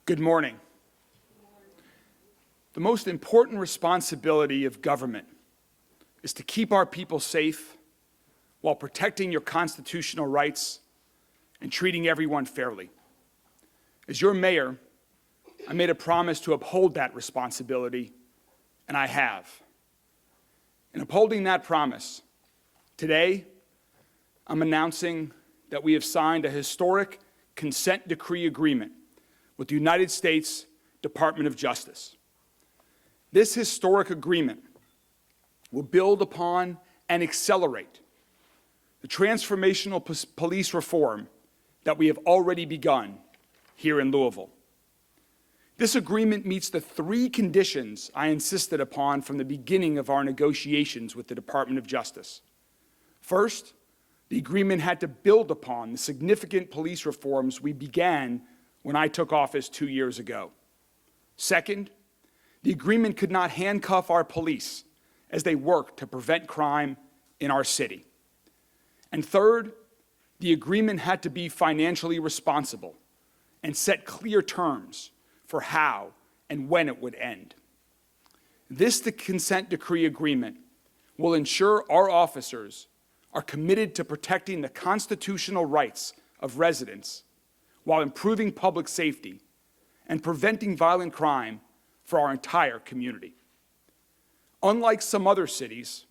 Good morning. The most important responsibility of government is to keep our people safe while protecting your constitutional rights and treating everyone fairly. As your mayor, I made a promise to uphold that responsibility, and I have. In upholding that promise, today, I'm announcing that we have signed a historic consent decree agreement with the United States Department of Justice. This historic agreement will build upon and accelerate the transformational police reform that we have already begun here in Louisville. This agreement meets the three conditions I insisted upon from the beginning of our negotiations with the Department of Justice. First, the agreement had to build upon the significant police reforms we began when I took office 2 years ago. Second, the agreement could not handcuff our police as they work to prevent crime in our city. And third, the agreement had to be financially responsible and set clear terms for how and when it would end. This consent decree agreement will ensure our officers are committed to protecting the constitutional rights of residents while improving public safety and preventing violent crime for our entire community. Unlike some other cities,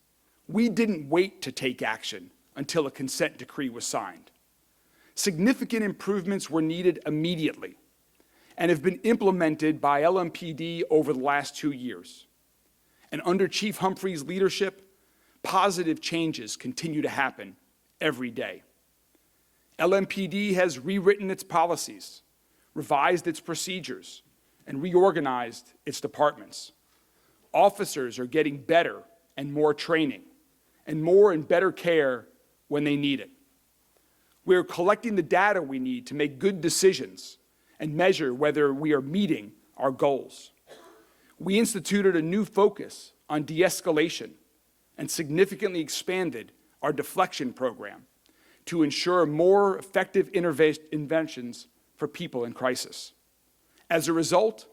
we didn't wait to take action until a consent decree was signed. Significant improvements were needed immediately and have been implemented by LMPD over the last 2 years. And under Chief Humphrey's leadership, positive changes continue to happen every day. LMPD has rewritten its policies, revised its procedures, and reorganized its departments. Officers are getting better and more training, and more and better care when they need it. We are collecting the data we need to make good decisions and measure whether we are meeting our goals. We instituted a new focus on de-escalation and significantly expanded our deflection program to ensure more effective interventions for people in crisis. As a result,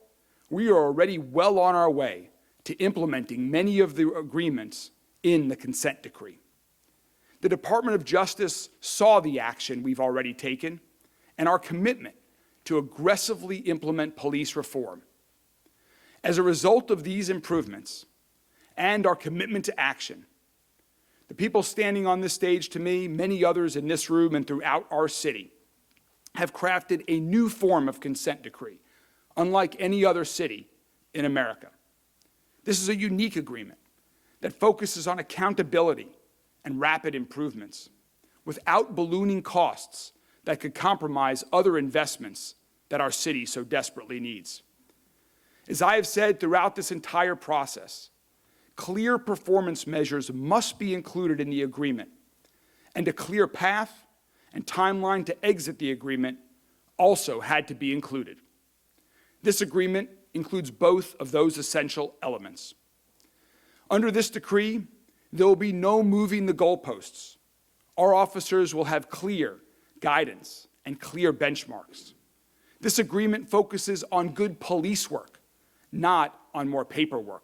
we are already well on our way to implementing many of the agreements in the consent decree. The Department of Justice saw the action we've already taken and our commitment to aggressively implement police reform. As a result of these improvements and our commitment to action, the people standing on this stage to me, many others in this room and throughout our city, have crafted a new form of consent decree, unlike any other city in America. This is a unique agreement that focuses on accountability and rapid improvements without ballooning costs that could compromise other investments that our city so desperately needs. As I have said throughout this entire process, clear performance measures must be included in the agreement, and a clear path and timeline to exit the agreement also had to be included. This agreement includes both of those essential elements. Under this decree, there will be no moving the goalposts. Our officers will have clear guidance and clear benchmarks. This agreement focuses on good police work, not on more paperwork.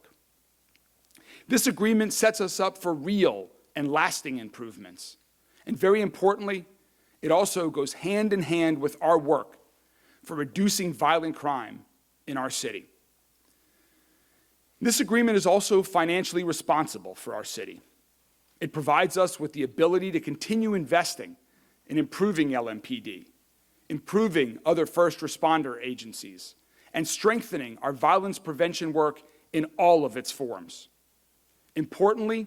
This agreement sets us up for real and lasting improvements. And very importantly, it also goes hand in hand with our work for reducing violent crime in our city. This agreement is also financially responsible for our city. It provides us with the ability to continue investing in improving LMPD, improving other first responder agencies, and strengthening our violence prevention work in all of its forms. Importantly,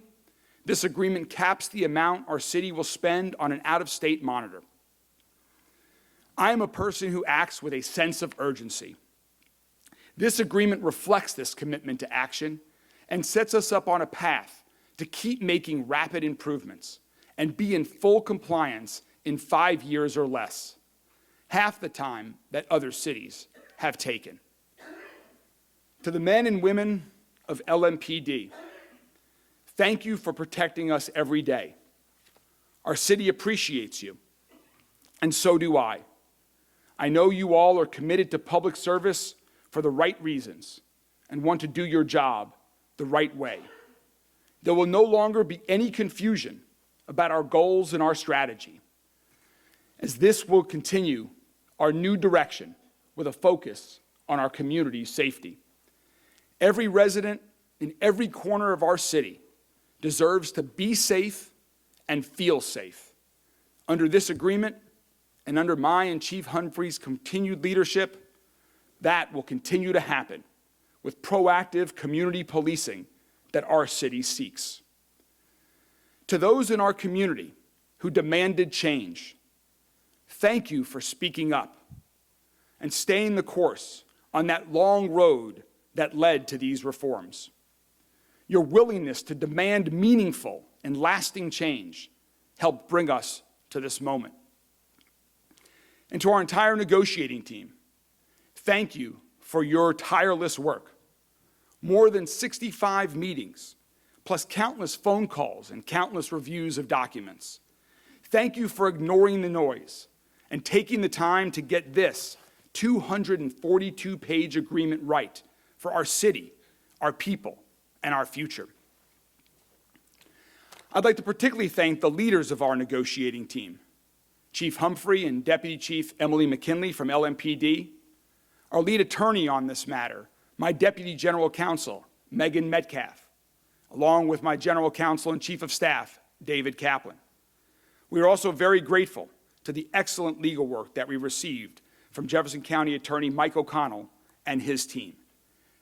this agreement caps the amount our city will spend on an out-of-state monitor. I am a person who acts with a sense of urgency. This agreement reflects this commitment to action and sets us up on a path to keep making rapid improvements and be in full compliance in 5 years or less, half the time that other cities have taken. To the men and women of LMPD, thank you for protecting us every day. Our city appreciates you, and so do I. I know you all are committed to public service for the right reasons and want to do your job the right way. There will no longer be any confusion about our goals and our strategy, as this will continue our new direction with a focus on our community's safety. Every resident in every corner of our city deserves to be safe and feel safe. Under this agreement, and under my and Chief Humphrey's continued leadership, that will continue to happen with proactive community policing that our city seeks. To those in our community who demanded change, thank you for speaking up and staying the course on that long road that led to these reforms. Your willingness to demand meaningful and lasting change helped bring us to this moment. And to our entire negotiating team, thank you for your tireless work. More than 65 meetings, plus countless phone calls and countless reviews of documents. Thank you for ignoring the noise and taking the time to get this 242-page agreement right for our city, our people, and our future. I'd like to particularly thank the leaders of our negotiating team, Chief Humphrey and Deputy Chief Emily McKinley from LMPD, our lead attorney on this matter, my Deputy General Counsel, Megan Metcalf, along with my General Counsel and Chief of Staff, David Kaplan. We are also very grateful to the excellent legal work that we received from Jefferson County Attorney Mike O'Connell and his team.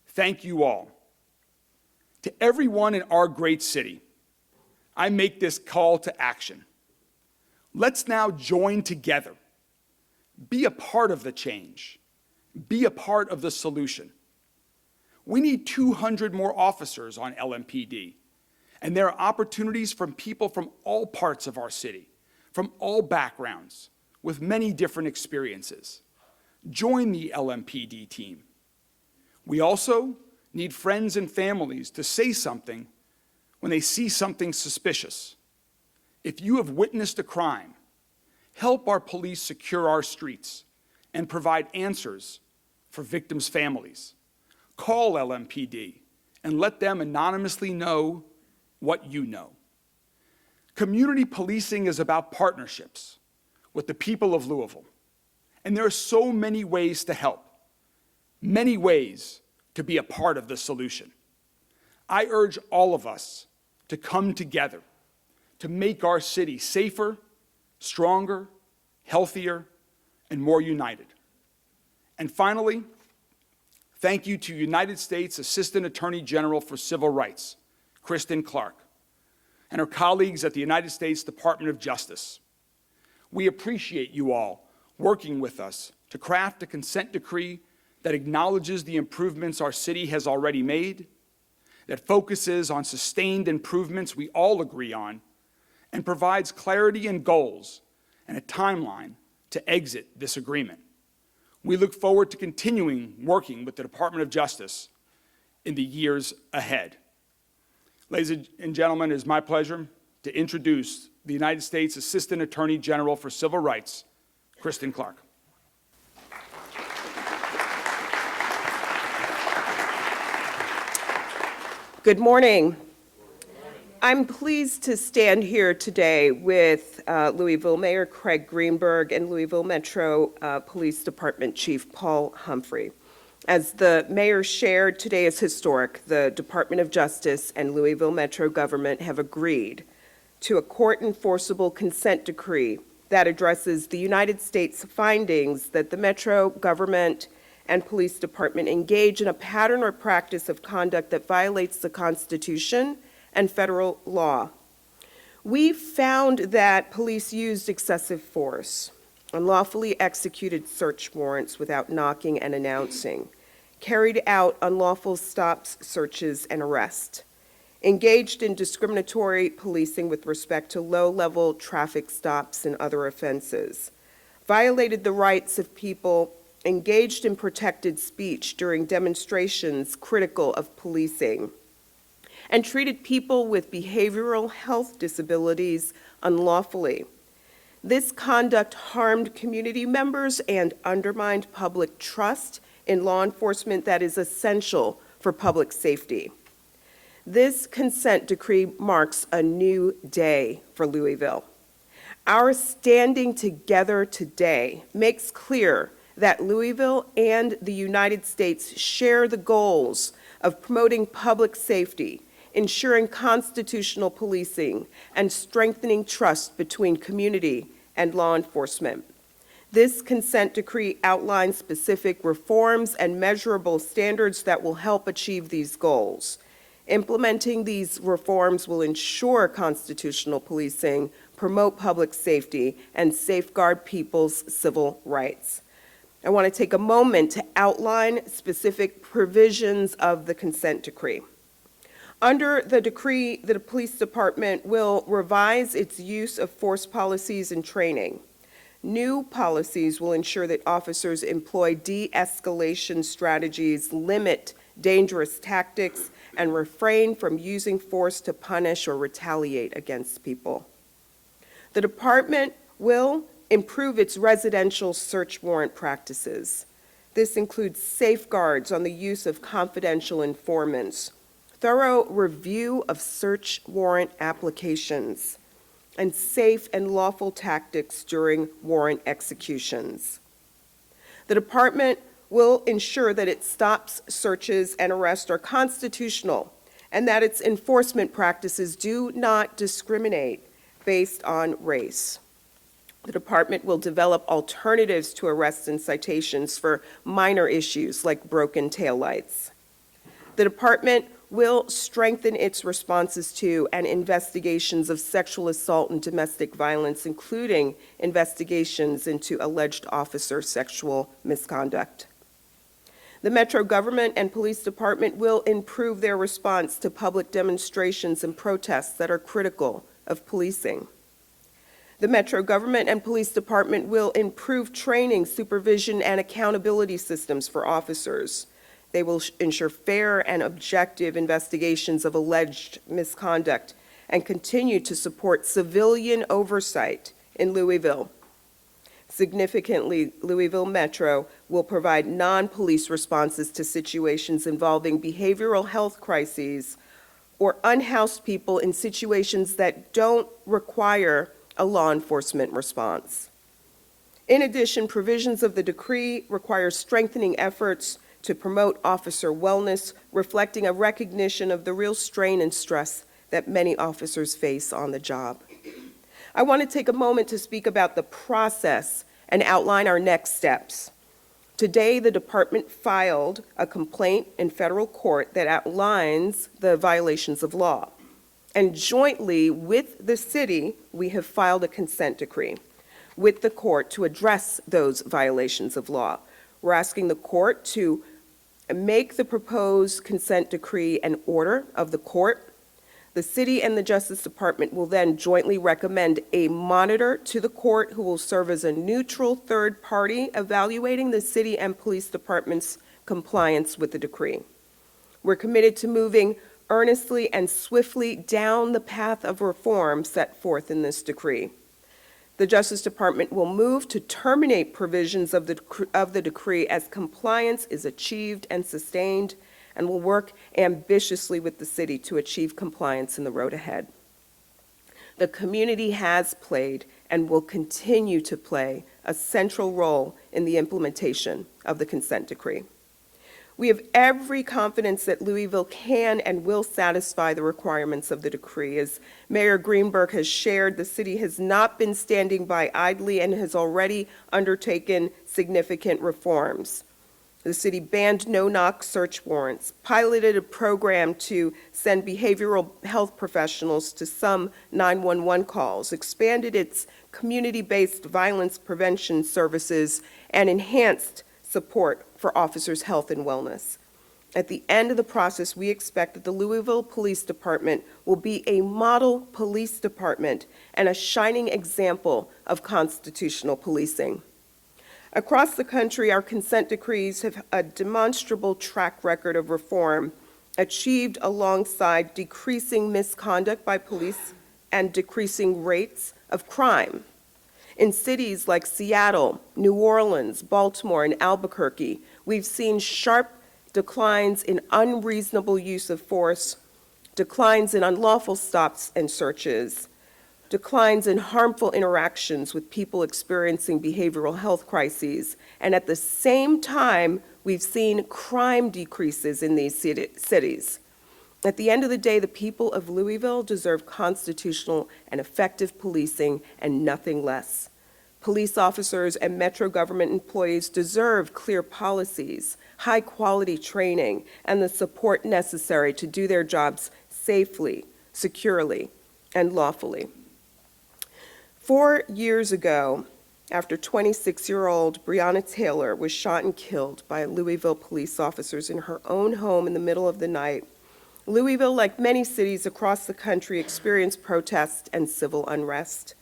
Thank you all. To everyone in our great city, I make this call to action. Let's now join together. Be a part of the change. Be a part of the solution. We need 200 more officers on LMPD, and there are opportunities from people from all parts of our city, from all backgrounds, with many different experiences. Join the LMPD team. We also need friends and families to say something when they see something suspicious. If you have witnessed a crime, help our police secure our streets and provide answers for victims' families. Call LMPD and let them anonymously know what you know. Community policing is about partnerships with the people of Louisville, and there are so many ways to help, many ways to be a part of the solution. I urge all of us to come together to make our city safer, stronger, healthier, and more united. And finally, thank you to United States Assistant Attorney General for Civil Rights, Kristen Clarke, and her colleagues at the United States Department of Justice. We appreciate you all working with us to craft a consent decree that acknowledges the improvements our city has already made, that focuses on sustained improvements we all agree on, and provides clarity and goals and a timeline to exit this agreement. We look forward to continuing working with the Department of Justice in the years ahead. Ladies and gentlemen, it is my pleasure to introduce the United States Assistant Attorney General for Civil Rights, Kristen Clarke. Good morning. I'm pleased to stand here today with Louisville Mayor Craig Greenberg and Louisville Metro Police Department Chief Paul Humphrey. As the mayor shared, today is historic. The Department of Justice and Louisville Metro government have agreed to a court-enforceable consent decree that addresses the United States findings that the Metro government and police department engage in a pattern or practice of conduct that violates the Constitution and federal law. We found that police used excessive force, unlawfully executed search warrants without knocking and announcing, carried out unlawful stops, searches, and arrests, engaged in discriminatory policing with respect to low-level traffic stops and other offenses, violated the rights of people engaged in protected speech during demonstrations critical of policing, and treated people with behavioral health disabilities unlawfully. This conduct harmed community members and undermined public trust in law enforcement that is essential for public safety. This consent decree marks a new day for Louisville. Our standing together today makes clear that Louisville and the United States share the goals of promoting public safety, ensuring constitutional policing, and strengthening trust between community and law enforcement. This consent decree outlines specific reforms and measurable standards that will help achieve these goals. Implementing these reforms will ensure constitutional policing, promote public safety, and safeguard people's civil rights. I want to take a moment to outline specific provisions of the consent decree. Under the decree, the police department will revise its use of force policies and training. New policies will ensure that officers employ de-escalation strategies, limit dangerous tactics, and refrain from using force to punish or retaliate against people. The department will improve its residential search warrant practices. This includes safeguards on the use of confidential informants, thorough review of search warrant applications, and safe and lawful tactics during warrant executions. The department will ensure that its stops, searches, and arrests are constitutional and that its enforcement practices do not discriminate based on race. The department will develop alternatives to arrests and citations for minor issues like broken taillights. The department will strengthen its responses to and investigations of sexual assault and domestic violence, including investigations into alleged officer sexual misconduct. The Metro government and police department will improve their response to public demonstrations and protests that are critical of policing. The Metro government and police department will improve training, supervision, and accountability systems for officers. They will ensure fair and objective investigations of alleged misconduct and continue to support civilian oversight in Louisville. Significantly, Louisville Metro will provide non-police responses to situations involving behavioral health crises or unhoused people in situations that don't require a law enforcement response. In addition, provisions of the decree require strengthening efforts to promote officer wellness, reflecting a recognition of the real strain and stress that many officers face on the job. I want to take a moment to speak about the process and outline our next steps. Today, the department filed a complaint in federal court that outlines the violations of law. And jointly with the city, we have filed a consent decree with the court to address those violations of law. We're asking the court to make the proposed consent decree an order of the court. The city and the Justice Department will then jointly recommend a monitor to the court who will serve as a neutral third party evaluating the city and police department's compliance with the decree. We're committed to moving earnestly and swiftly down the path of reform set forth in this decree. The Justice Department will move to terminate provisions of the decree as compliance is achieved and sustained, and will work ambitiously with the city to achieve compliance in the road ahead. The community has played and will continue to play a central role in the implementation of the consent decree. We have every confidence that Louisville can and will satisfy the requirements of the decree. As Mayor Greenberg has shared, the city has not been standing by idly and has already undertaken significant reforms. The city banned no-knock search warrants, piloted a program to send behavioral health professionals to some 911 calls, expanded its community-based violence prevention services, and enhanced support for officers' health and wellness. At the end of the process, we expect that the Louisville Police Department will be a model police department and a shining example of constitutional policing. Across the country, our consent decrees have a demonstrable track record of reform achieved alongside decreasing misconduct by police and decreasing rates of crime. In cities like Seattle, New Orleans, Baltimore, and Albuquerque, we've seen sharp declines in unreasonable use of force, declines in unlawful stops and searches, declines in harmful interactions with people experiencing behavioral health crises, and at the same time, we've seen crime decreases in these cities. At the end of the day, the people of Louisville deserve constitutional and effective policing and nothing less. Police officers and Metro government employees deserve clear policies, high-quality training, and the support necessary to do their jobs safely, securely, and lawfully. 4 years ago, after 26-year-old Breonna Taylor was shot and killed by Louisville police officers in her own home in the middle of the night, Louisville, like many cities across the country, experienced protests and civil unrest.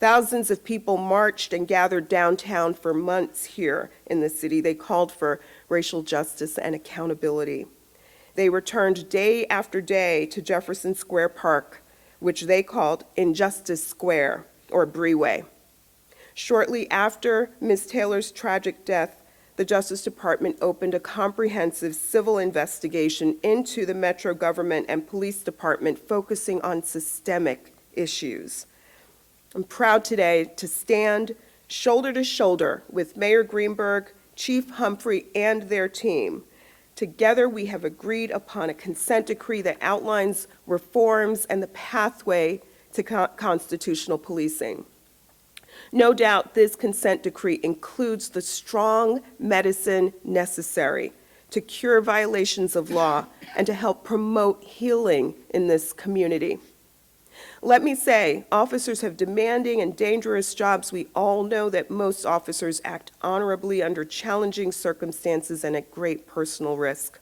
Thousands of people marched and gathered downtown for months here in the city. They called for racial justice and accountability. They returned day after day to Jefferson Square Park, which they called Injustice Square, or Breeway. Shortly after Ms. Taylor's tragic death, the Justice Department opened a comprehensive civil investigation into the Metro government and police department focusing on systemic issues. I'm proud today to stand shoulder to shoulder with Mayor Greenberg, Chief Humphrey, and their team. Together, we have agreed upon a consent decree that outlines reforms and the pathway to constitutional policing. No doubt this consent decree includes the strong medicine necessary to cure violations of law and to help promote healing in this community. Let me say, officers have demanding and dangerous jobs. We all know that most officers act honorably under challenging circumstances and at great personal risk.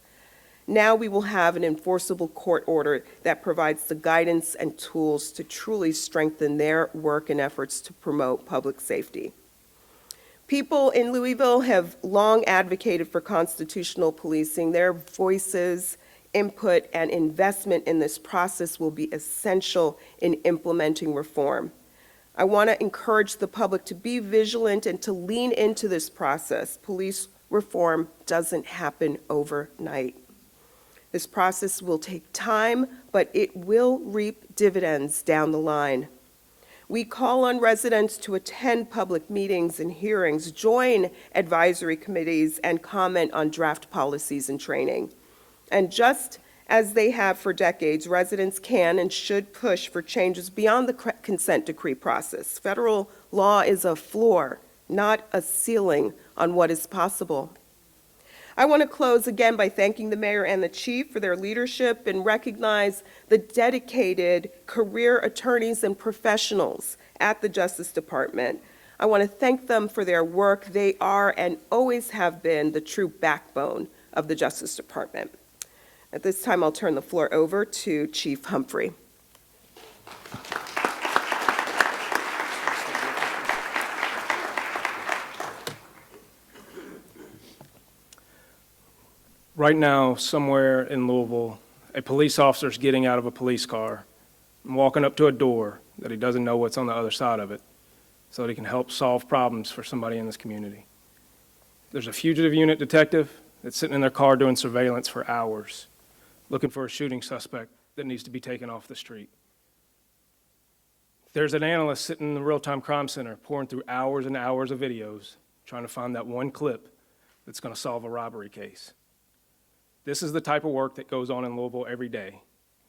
Now we will have an enforceable court order that provides the guidance and tools to truly strengthen their work and efforts to promote public safety. People in Louisville have long advocated for constitutional policing. Their voices, input, and investment in this process will be essential in implementing reform. I want to encourage the public to be vigilant and to lean into this process. Police reform doesn't happen overnight. This process will take time, but it will reap dividends down the line. We call on residents to attend public meetings and hearings, join advisory committees, and comment on draft policies and training. And just as they have for decades, residents can and should push for changes beyond the consent decree process. Federal law is a floor, not a ceiling on what is possible. I want to close again by thanking the mayor and the chief for their leadership and recognize the dedicated career attorneys and professionals at the Justice Department. I want to thank them for their work. They are and always have been the true backbone of the Justice Department. At this time, I'll turn the floor over to Chief Humphrey. Right now, somewhere in Louisville, a police officer is getting out of a police car and walking up to a door that he doesn't know what's on the other side of it so that he can help solve problems for somebody in this community. There's a fugitive unit detective that's sitting in their car doing surveillance for hours, looking for a shooting suspect that needs to be taken off the street. There's an analyst sitting in the real-time crime center pouring through hours and hours of videos trying to find that one clip that's going to solve a robbery case. This is the type of work that goes on in Louisville every day.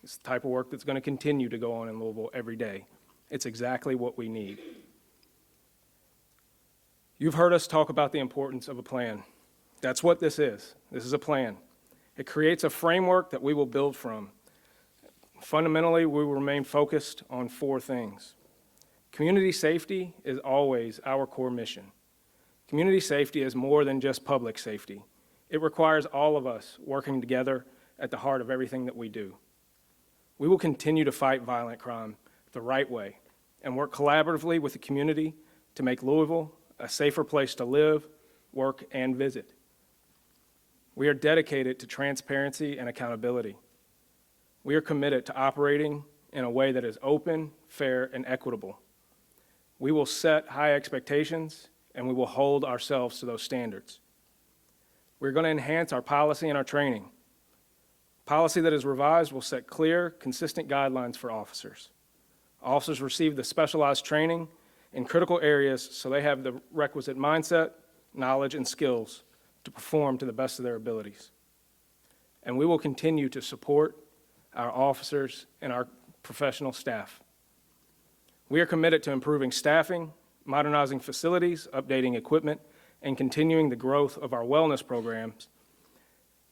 It's the type of work that's going to continue to go on in Louisville every day. It's exactly what we need. You've heard us talk about the importance of a plan. That's what this is. This is a plan. It creates a framework that we will build from. Fundamentally, we will remain focused on 4 things. Community safety is always our core mission. Community safety is more than just public safety. It requires all of us working together at the heart of everything that we do. We will continue to fight violent crime the right way and work collaboratively with the community to make Louisville a safer place to live, work, and visit. We are dedicated to transparency and accountability. We are committed to operating in a way that is open, fair, and equitable. We will set high expectations, and we will hold ourselves to those standards. We're going to enhance our policy and our training. Policy that is revised will set clear, consistent guidelines for officers. Officers receive the specialized training in critical areas so they have the requisite mindset, knowledge, and skills to perform to the best of their abilities. And we will continue to support our officers and our professional staff. We are committed to improving staffing, modernizing facilities, updating equipment, and continuing the growth of our wellness programs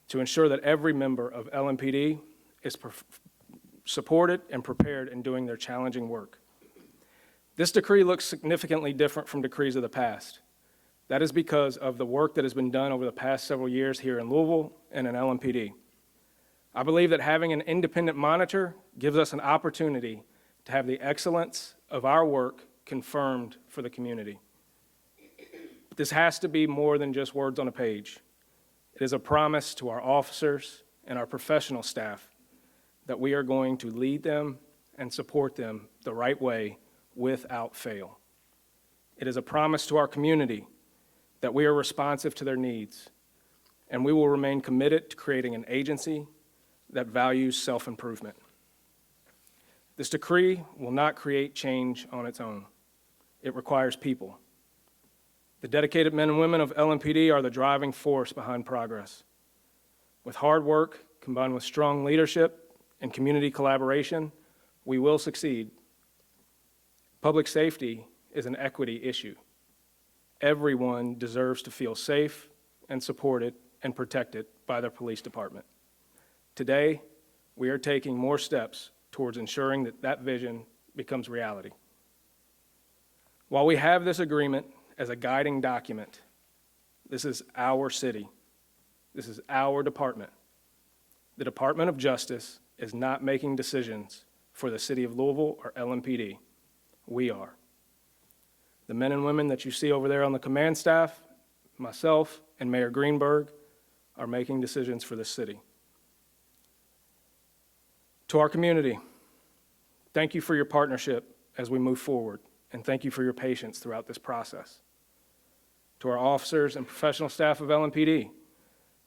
to ensure that every member of LMPD is supported and prepared in doing their challenging work. This decree looks significantly different from decrees of the past. That is because of the work that has been done over the past several years here in Louisville and in LMPD. I believe that having an independent monitor gives us an opportunity to have the excellence of our work confirmed for the community. But this has to be more than just words on a page. It is a promise to our officers and our professional staff that we are going to lead them and support them the right way without fail. It is a promise to our community that we are responsive to their needs, and we will remain committed to creating an agency that values self-improvement. This decree will not create change on its own. It requires people. The dedicated men and women of LMPD are the driving force behind progress. With hard work, combined with strong leadership and community collaboration, we will succeed. Public safety is an equity issue. Everyone deserves to feel safe and supported and protected by their police department. Today, we are taking more steps towards ensuring that that vision becomes reality. While we have this agreement as a guiding document, this is our city. This is our department. The Department of Justice is not making decisions for the city of Louisville or LMPD. We are. The men and women that you see over there on the command staff, myself and Mayor Greenberg, are making decisions for this city. To our community, thank you for your partnership as we move forward, and thank you for your patience throughout this process. To our officers and professional staff of LMPD,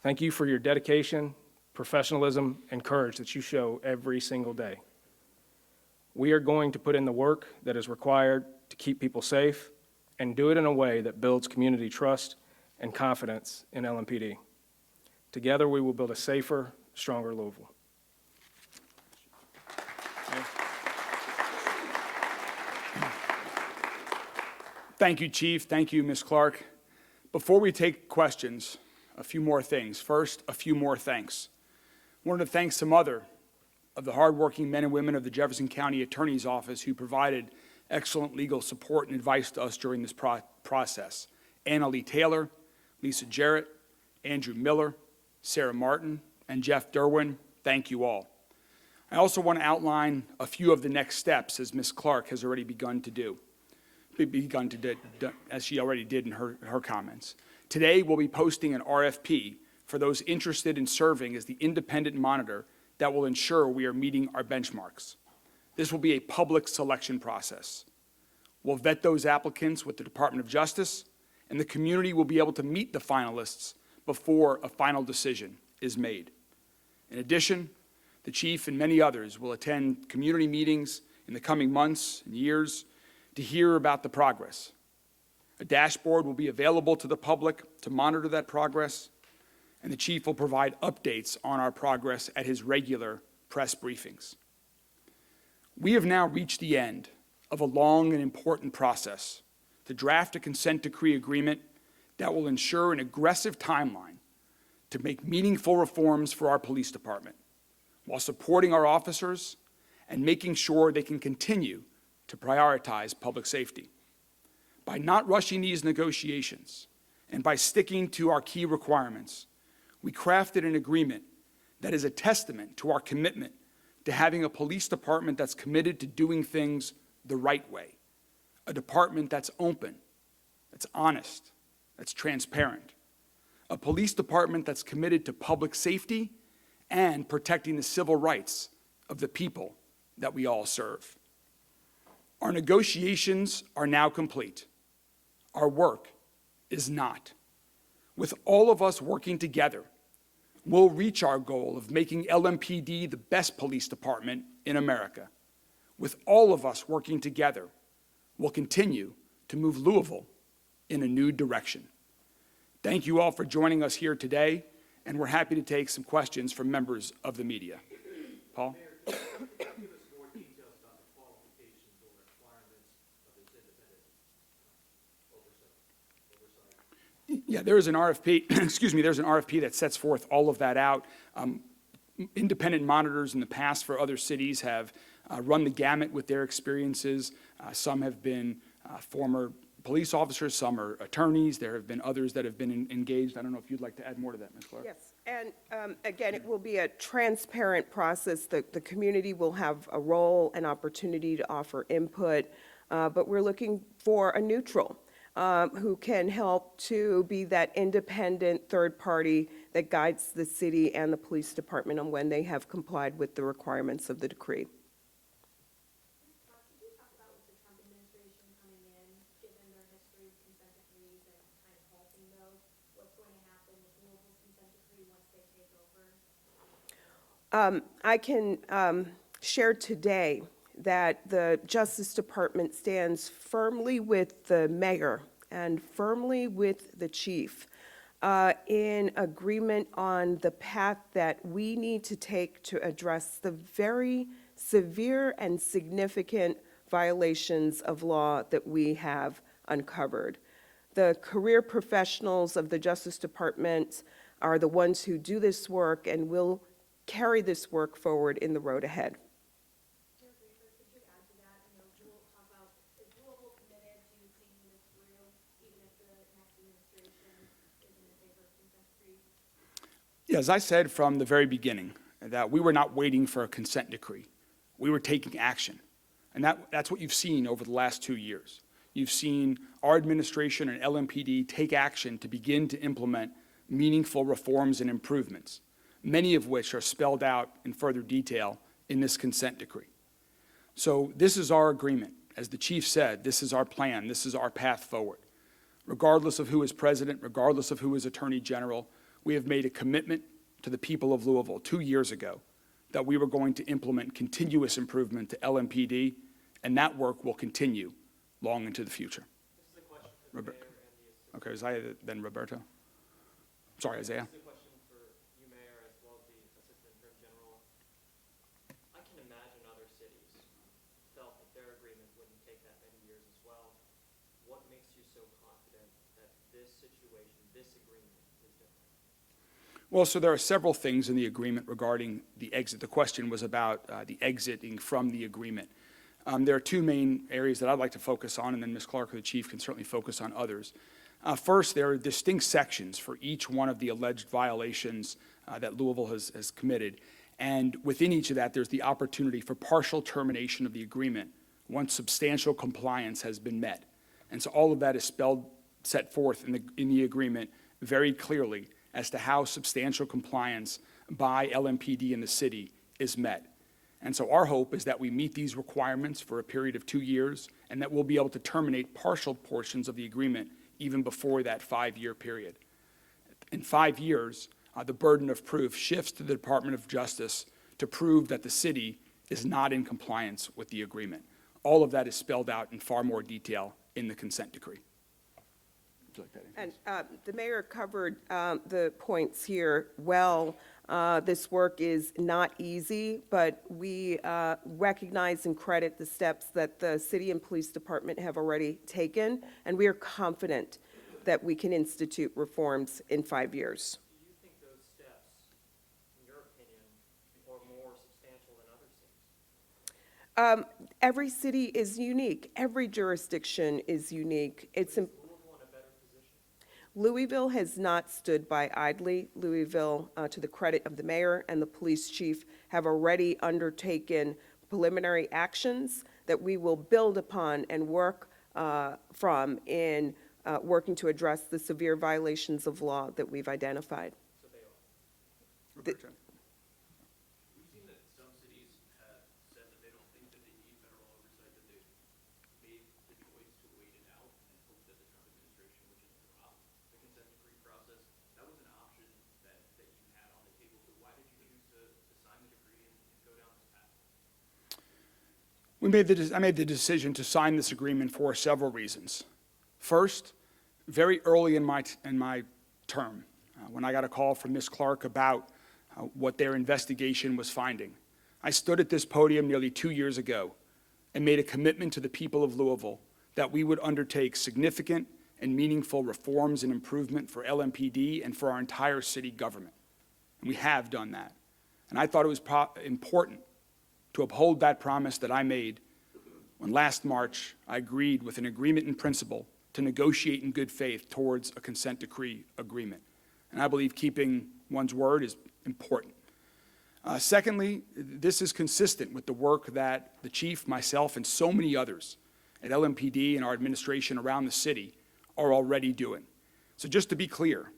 thank you for your dedication, professionalism, and courage that you show every single day. We are going to put in the work that is required to keep people safe and do it in a way that builds community trust and confidence in LMPD. Together, we will build a safer, stronger Louisville. Thank you, Chief. Thank you, Ms. Clarke. Before we take questions, a few more things. First, a few more thanks. I wanted to thank some other of the hardworking men and women of the Jefferson County Attorney's Office who provided excellent legal support and advice to us during this process. Anna Lee Taylor, Lisa Jarrett, Andrew Miller, Sarah Martin, and Jeff Derwin. Thank you all. I also want to outline a few of the next steps, as Ms. Clarke has already begun to do, as she already did in her comments. Today, we'll be posting an RFP for those interested in serving as the independent monitor that will ensure we are meeting our benchmarks. This will be a public selection process. We'll vet those applicants with the Department of Justice, and the community will be able to meet the finalists before a final decision is made. In addition, the Chief and many others will attend community meetings in the coming months and years to hear about the progress. A dashboard will be available to the public to monitor that progress, and the Chief will provide updates on our progress at his regular press briefings. We have now reached the end of a long and important process to draft a consent decree agreement that will ensure an aggressive timeline to make meaningful reforms for our police department, while supporting our officers and making sure they can continue to prioritize public safety. By not rushing these negotiations and by sticking to our key requirements, we crafted an agreement that is a testament to our commitment to having a police department that's committed to doing things the right way, a department that's open, that's honest, that's transparent, a police department that's committed to public safety and protecting the civil rights of the people that we all serve. Our negotiations are now complete. Our work is not. With all of us working together, we'll reach our goal of making LMPD the best police department in America. With all of us working together, we'll continue to move Louisville in a new direction. Thank you all for joining us here today, and we're happy to take some questions from members of the media. Paul? Mayor, can you give us more details about the qualifications or requirements of this independent oversight? Yeah, there is an RFP, excuse me, there's an RFP that sets forth all of that out. Independent monitors in the past for other cities have run the gamut with their experiences. Some have been former police officers, some are attorneys. There have been others that have been engaged. I don't know if you'd like to add more to that, Ms. Clarke. Yes, and again, it will be a transparent process. The community will have a role and opportunity to offer input, but we're looking for a neutral who can help to be that independent third party that guides the city and the police department on when they have complied with the requirements of the decree. Could you talk about with the Trump administration coming in, given their history of consent decrees and kind of halting those, what's going to happen with Louisville's consent decree once they take over? I can share today that the Justice Department stands firmly with the mayor and firmly with the chief in agreement on the path that we need to take to address the very severe and significant violations of law that we have uncovered. The career professionals of the Justice Department are the ones who do this work and will carry this work forward in the road ahead. Mayor Greenberg, could you add to that? We'll talk about, is Louisville committed to seeing this through, even if the next administration isn't in favor of consent decrees? Yeah, as I said from the very beginning, that we were not waiting for a consent decree. We were taking action. And that's what you've seen over the last 2 years. You've seen our administration and LMPD take action to begin to implement meaningful reforms and improvements, many of which are spelled out in further detail in this consent decree. So this is our agreement. As the chief said, this is our plan. This is our path forward. Regardless of who is president, regardless of who is attorney general, we have made a commitment to the people of Louisville 2 years ago that we were going to implement continuous improvement to LMPD, and that work will continue long into the future. This is a question for the mayor and the assistant. Okay, Isaiah, then Roberto. Sorry, Isaiah. This is a question for you, Mayor, as well as the Assistant Attorney General. I can imagine other cities felt that their agreement wouldn't take that many years as well. What makes you so confident that this situation, this agreement, is different? Well, so there are several things in the agreement regarding the exit. The question was about the exiting from the agreement. There are two main areas that I'd like to focus on, and then Ms. Clarke or the chief can certainly focus on others. First, there are distinct sections for each one of the alleged violations that Louisville has committed. And within each of that, there's the opportunity for partial termination of the agreement once substantial compliance has been met. And so all of that is set forth in the agreement very clearly as to how substantial compliance by LMPD in the city is met. And so our hope is that we meet these requirements for a period of 2 years, and that we'll be able to terminate partial portions of the agreement even before that 5-year period. In 5 years, the burden of proof shifts to the Department of Justice to prove that the city is not in compliance with the agreement. All of that is spelled out in far more detail in the consent decree. Would you like that, Anthony? And the mayor covered the points here well. This work is not easy, but we recognize and credit the steps that the city and police department have already taken, and we are confident that we can institute reforms in 5 years. Do you think those steps, in your opinion, are more substantial than other cities? Every city is unique. Every jurisdiction is unique. Is Louisville in a better position? Louisville has not stood by idly. Louisville, to the credit of the mayor and the police chief, have already undertaken preliminary actions that we will build upon and work from in working to address the severe violations of law that we've identified. So they are. Roberto? We've seen that some cities have said that they don't think that they need federal oversight, that they I made the decision to sign this agreement for several reasons. First, very early in my term, when I got a call from Ms. Clarke about what their investigation was finding, I stood at this podium nearly 2 years ago and made a commitment to the people of Louisville that we would undertake significant and meaningful reforms and improvement for LMPD and for our entire city government. And we have done that. And I thought it was important to uphold that promise that I made when last March I agreed with an agreement in principle to negotiate in good faith towards a consent decree agreement. And I believe keeping one's word is important. Secondly, this is consistent with the work that the chief, myself, and so many others at LMPD and our administration around the city are already doing. So just to be clear,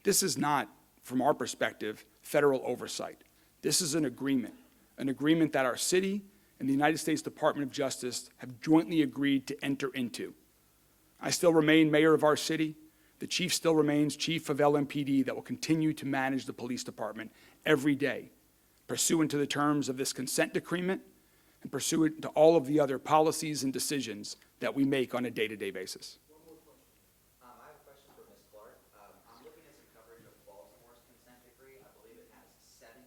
this is not, from our perspective, federal oversight. This is an agreement that our city and the United States Department of Justice have jointly agreed to enter into. I still remain mayor of our city. The chief still remains chief of LMPD that will continue to manage the police department every day, pursuant to the terms of this consent decrement and pursuant to all of the other policies and decisions that we make on a day-to-day basis. I have a question for Ms. Clarke. I'm looking at some coverage of Baltimore's consent decree. I believe it has 17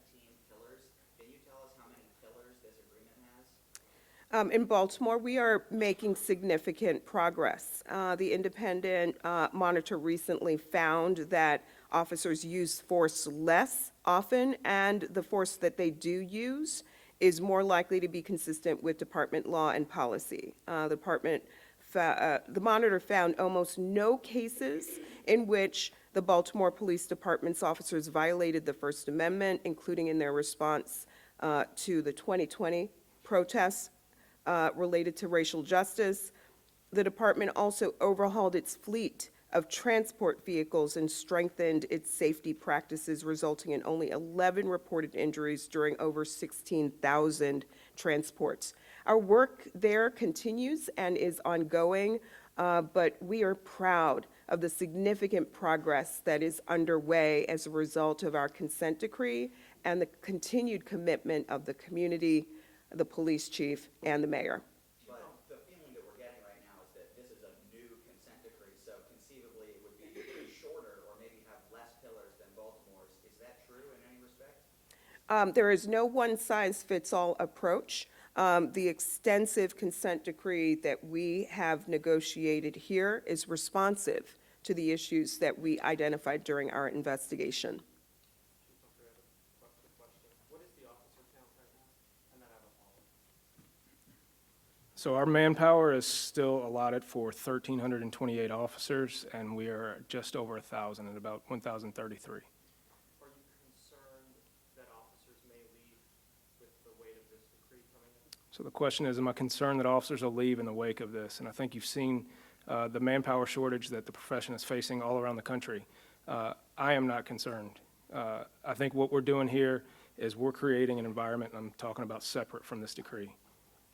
pillars. Can you tell us how many pillars this agreement has? In Baltimore, we are making significant progress. The independent monitor recently found that officers use force less often, and the force that they do use is more likely to be consistent with department law and policy. The monitor found almost no cases in which the Baltimore Police Department's officers violated the First Amendment, including in their response to the 2020 protests related to racial justice. The department also overhauled its fleet of transport vehicles and strengthened its safety practices, resulting in only 11 reported injuries during over 16,000 transports. Our work there continues and is ongoing, but we are proud of the significant progress that is underway as a result of our consent decree and the continued commitment of the community, the police chief, and the mayor. But the feeling that we're getting right now is that this is a new consent decree, so conceivably it would be shorter or maybe have less pillars than Baltimore's. Is that true in any respect? There is no one-size-fits-all approach. The extensive consent decree that we have negotiated here is responsive to the issues that we identified during our investigation. What is the officer count right now? And then I have a follow-up. So our manpower is still allotted for 1,328 officers, and we are just over 1,000 at about 1,033. Are you concerned that officers may leave with the weight of this decree coming in? So the question is, am I concerned that officers will leave in the wake of this? And I think you've seen the manpower shortage that the profession is facing all around the country. I am not concerned. I think what we're doing here is we're creating an environment, and I'm talking about separate from this decree.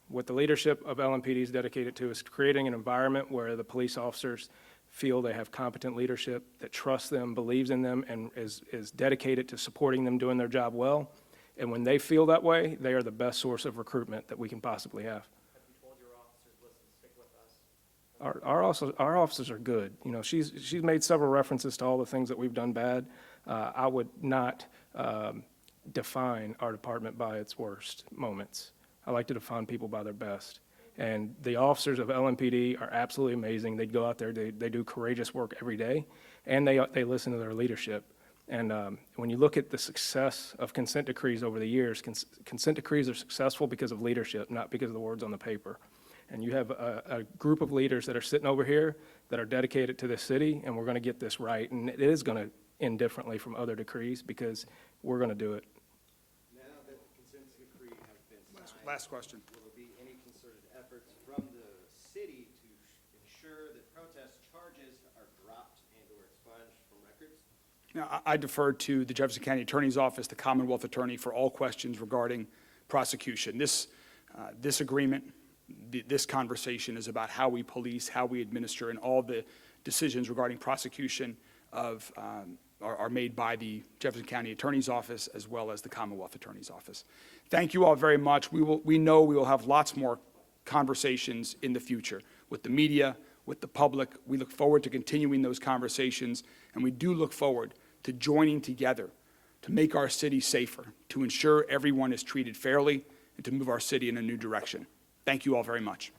What the leadership of LMPD is dedicated to is creating an environment where the police officers feel they have competent leadership that trusts them, believes in them, and is dedicated to supporting them doing their job well. And when they feel that way, they are the best source of recruitment that we can possibly have. Have you told your officers, listen, stick with us? Our officers are good. You know, she's made several references to all the things that we've done bad. I would not define our department by its worst moments. I like to define people by their best. And the officers of LMPD are absolutely amazing. They go out there, they do courageous work every day, and they listen to their leadership. And when you look at the success of consent decrees over the years, consent decrees are successful because of leadership, not because of the words on the paper. And you have a group of leaders that are sitting over here that are dedicated to this city, and we're going to get this right. And it is going to end differently from other decrees because we're going to do it. Now that the consent decree has been signed. Last question. Will there be any concerted efforts from the city to ensure that protest charges are dropped and/or expunged from records? Now, I defer to the Jefferson County Attorney's Office, the Commonwealth Attorney, for all questions regarding prosecution. This agreement, this conversation is about how we police, how we administer, and all the decisions regarding prosecution are made by the Jefferson County Attorney's Office as well as the Commonwealth Attorney's Office. Thank you all very much. We know we will have lots more conversations in the future with the media, with the public. We look forward to continuing those conversations, and we do look forward to joining together to make our city safer, to ensure everyone is treated fairly, and to move our city in a new direction. Thank you all very much.